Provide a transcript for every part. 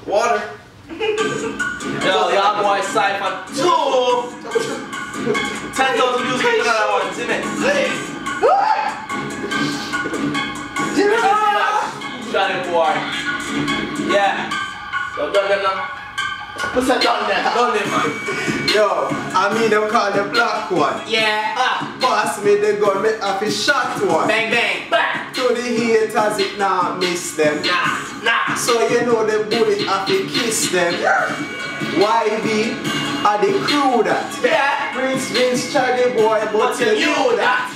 Water. Yo, YaadBwoys Cypher 2. 10,000 views for another one, isn't it? Shut it, boy. Yeah. So done them now. What's that done there? Done them, man. Yo, I mean them call the black one. Yeah. Pass me the gun, me have a shot one. Bang, bang, bang. To the haters, it nah miss them. Nah. So you know the bullet have to kiss them. YB are the crew that. Yeah. Vince, Charlie boy, but you knew that.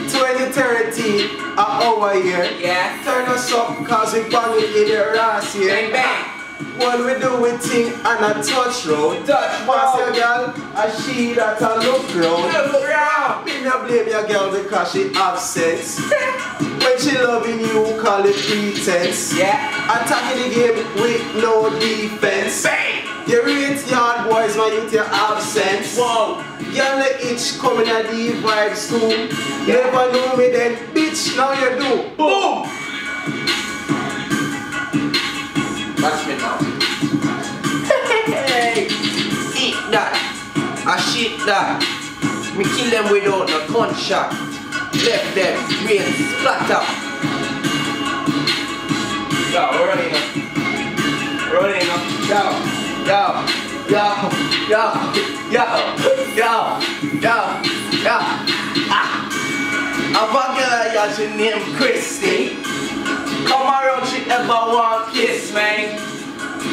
2030 our year. Yeah. Turn us up cause we bang it in the last year. Bang, bang. When we do we thing and a touch road. Pass your girl, a she that a look round. Me no blame your girl because she have sense. When she loving you, call it pretense. Yeah. Attacking the game with no defense. Bang. You rate YaadBwoys when you your absence. Whoa. Girl the itch coming at the vibes too. Never knew me then, bitch, now you do. Boom. Watch me now. Hey, eat that. I shit that. Me kill them without no gunshot. Left them, brain splatter. Yo, we're running up. Running up. Yo. I'm a girl, yeah, she named Christy. Come around, she ever want kiss me.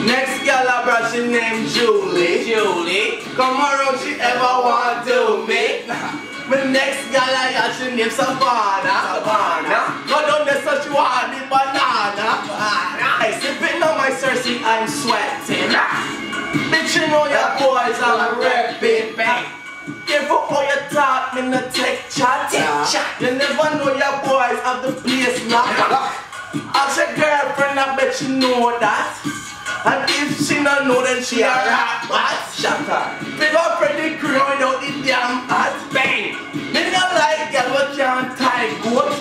Next girl I brought, she named Julie. Come around, she ever want do me. My next girl I got, she named Savannah. Go down there so she want the banana. I sipping on my Cersei, I'm sweating. Bitch, you know your boys, I'm repping. Careful how you talk, me no take chat. You never know your boys have the place locked. Ask your girlfriend, I bet you know that. And if she don't know, then she a rat bat. Shut her. Big up Freddy crowd out the damn hat. Bang. Me not like girl but can't tie goat.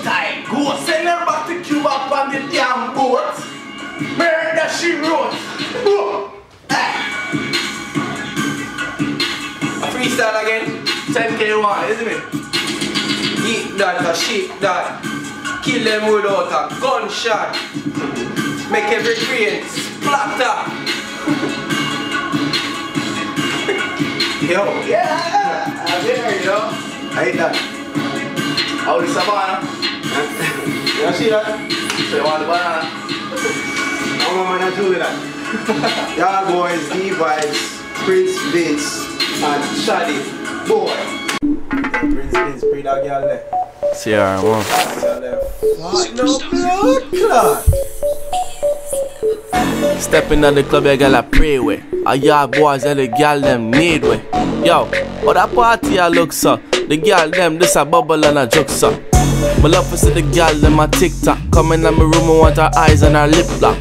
Send her back to Cuba on the damn boat. Murder she wrote. A freestyle again. 10K one, isn't it? Eat that, a shit that. Kill them without a gunshot. Make every brain splatter. Yo, yeah, I'm here, you know. I hate that. How the Savannah? You see that? So you want the banana? I'm gonna do that. YaadBwoys, YaadBwoys, Prince Vince, and Shadi boy. Prince Vince, bring that girl there. CR1. No blood clot. Stepping on the club, you gotta pray with. A YaadBwoys and the girl them need way. Yo, what that party I look so. The girl them this a bubble and a joke so. My love for see the girl them a TikTok. Coming in my room and want her eyes and her lip lock.